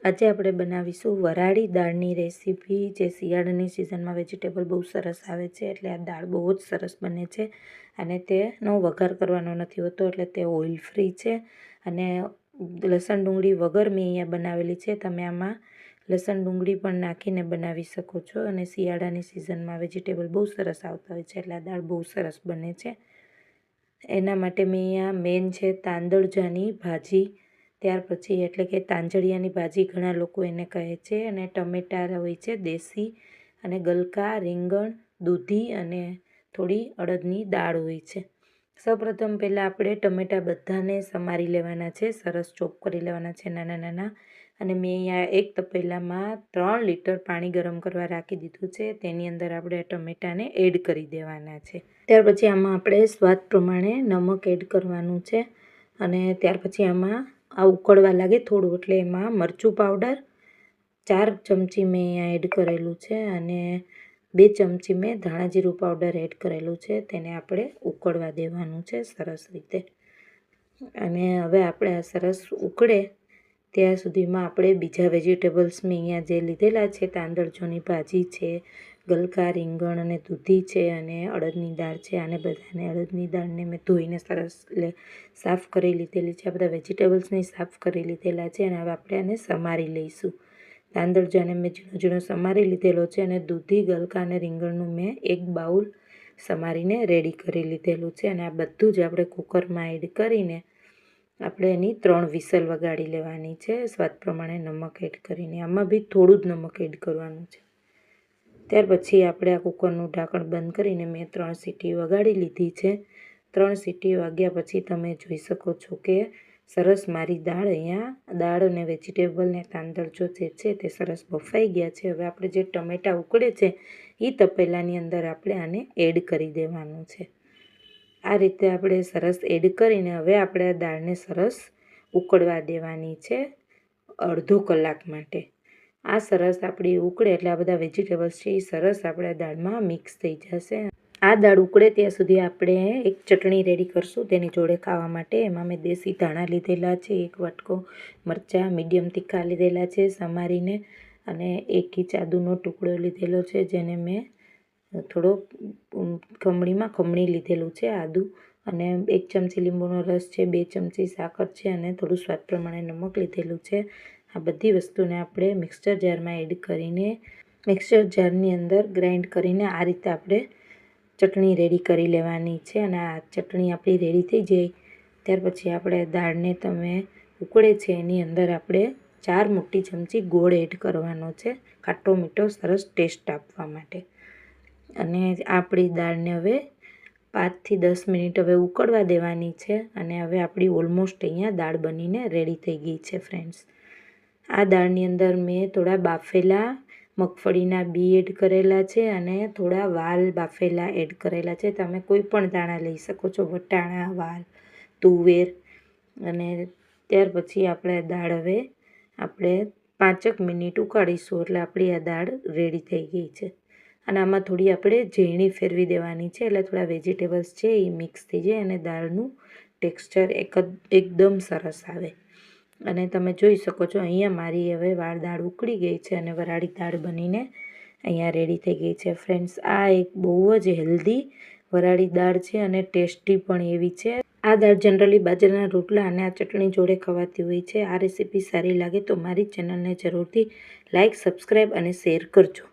આજે આપણે બનાવીશું વરાળી દાળની રેસીપી, જે શિયાળાની સિઝનમાં વેજીટેબલ બહુ સરસ આવે છે, એટલે આ દાળ બહુ જ સરસ બને છે. અને તેનો વઘાર કરવાનો નથી હોતો, એટલે તે ઓઇલ ફ્રી છે. અને લસણ ડુંગળી વગર મેં અહીંયા બનાવેલી છે. તમે આમાં લસણ ડુંગળી પણ નાખીને બનાવી શકો છો. અને શિયાળાની સિઝનમાં વેજીટેબલ બહુ સરસ આવતા હોય છે, એટલે આ દાળ બહુ સરસ બને છે. એના માટે મેં અહીંયા મેન છે તાંદળજાની ભાજી, ત્યાર પછી એટલે કે તાંજળિયાની ભાજી ઘણા લોકો એને કહે છે. અને ટમેટાં હોય છે દેશી, અને ગલકા, રીંગણ, દૂધી અને થોડી અડદની દાળ હોય છે. સૌપ્રથમ પહેલાં આપણે ટમેટાં બધાને સમારી લેવાના છે, સરસ ચોપ કરી લેવાના છે નાના નાના. અને મેં અહીંયા એક તપેલામાં 3 લીટર પાણી ગરમ કરવા રાખી દીધું છે. તેની અંદર આપણે ટમેટાને એડ કરી દેવાના છે. ત્યાર પછી આમાં આપણે સ્વાદ પ્રમાણે નમક એડ કરવાનું છે. અને ત્યાર પછી આમાં આ ઉકળવા લાગે થોડું, એટલે એમાં મરચું પાવડર 4 ચમચી મેં અહીંયા એડ કરેલું છે. અને 2 ચમચી મેં ધાણા જીરું પાવડર એડ કરેલું છે. તેને આપણે ઉકળવા દેવાનું છે સરસ રીતે. અને હવે આપણે આ સરસ ઉકળે ત્યાં સુધીમાં આપણે બીજા વેજીટેબલ્સ મેં અહીંયા જે લીધેલા છે, તાંદળજોની ભાજી છે, ગલકા, રીંગણ અને દૂધી છે, અને અડદની દાળ છે. આને બધાને અડદની દાળને મેં ધોઈને સરસ સાફ કરી લીધેલી છે. આ બધા વેજીટેબલ્સને સાફ કરી લીધેલા છે. અને હવે આપણે આને સમારી લઈશું. તાંદળજાને મેં ઝીણો ઝીણો સમારી લીધેલો છે. અને દૂધી, ગલકા અને રીંગણનું મેં એક બાઉલ સમારીને રેડી કરી લીધેલું છે. અને આ બધું જ આપણે કુકરમાં એડ કરીને આપણે એની 3 વિસલ વગાડી લેવાની છે, સ્વાદ પ્રમાણે નમક એડ કરીને. આમાં બી થોડું જ નમક એડ કરવાનું છે. ત્યાર પછી આપણે આ કુકરનું ઢાંકણ બંધ કરીને મેં 3 સીટી વગાડી લીધી છે. 3 સીટી વાગ્યા પછી તમે જોઈ શકો છો કે સરસ મારી દાળ અને વેજીટેબલ ને તાંદળજો જે છે તે સરસ બફાઈ ગયા છે. હવે આપણે જે ટમેટાં ઉકળે છે એ તપેલાની અંદર આપણે આને એડ કરી દેવાનું છે. આ રીતે આપણે સરસ એડ કરીને હવે આપણે આ દાળને સરસ ઉકળવા દેવાની છે અડધો કલાક માટે. આ સરસ આપણી ઉકળે એટલે આ બધા વેજીટેબલ્સ છે એ સરસ આપણા દાળમાં મિક્સ થઈ જશે. આ દાળ ઉકળે ત્યાં સુધી આપણે એક ચટણી રેડી કરશું તેની જોડે ખાવા માટે. એમાં મેં દેશી ધાણા લીધેલા છે, 1 વાટકો મરચાં મીડિયમ તીખા લીધેલા છે સમારીને, અને 1 ઇંચ આદુનો ટુકડો લીધેલો છે, જેને મેં થોડો ખમણી લીધેલું છે આદું. અને 1 ચમચી લીંબુનો રસ છે, 2 ચમચી સાકર છે, અને થોડું સ્વાદ પ્રમાણે નમક લીધેલું છે. આ બધી વસ્તુને આપણે મિક્સર જારમાં એડ કરીને મિક્સર જારની અંદર ગ્રાઇન્ડ કરીને આ રીતે આપણે ચટણી રેડી કરી લેવાની છે. અને આ ચટણી આપણી રેડી થઈ જાય ત્યાર પછી આપણે દાળને તમે ઉકળે છે એની અંદર આપણે 4 મોટી ચમચી ગોળ એડ કરવાનો છે, ખાટો મીઠો સરસ ટેસ્ટ આપવા માટે. અને આપણી દાળને હવે 5 થી 10 મિનિટ હવે ઉકળવા દેવાની છે. અને હવે આપણી ઓલમોસ્ટ અહીંયા દાળ બનીને રેડી થઈ ગઈ છે ફ્રેન્ડ્સ. આ દાળની અંદર મેં થોડા બાફેલા મગફળીના બી એડ કરેલા છે, અને થોડા વાલ બાફેલા એડ કરેલા છે. તમે કોઈ પણ દાણા લઈ શકો છો, વટાણા, વાલ, તુવેર. અને ત્યાર પછી આપણે દાળ હવે આપણે 5 મિનિટ ઉકાળીશું એટલે આપણી આ દાળ રેડી થઈ ગઈ છે. અને આમાં થોડી આપણે ઝીણી ફેરવી દેવાની છે, એટલે થોડા વેજીટેબલ્સ છે એ મિક્સ થઈ જાય અને દાળનું ટેક્સચર એકદમ સરસ આવે. અને તમે જોઈ શકો છો અહીંયા મારી હવે દાળ ઉકળી ગઈ છે અને વરાળી દાળ બનીને અહીંયા રેડી થઈ ગઈ છે ફ્રેન્ડ્સ. આ એક બહુ જ હેલ્ધી વરાળી દાળ છે અને ટેસ્ટી પણ એવી છે. આ દાળ જનરલી બાજરાના રોટલા અને આ ચટણી જોડે ખવાતી હોય છે. આ રેસીપી સારી લાગે તો મારી ચેનલને જરૂરથી લાઇક, સબસ્ક્રાઈબ અને શેર કરજો.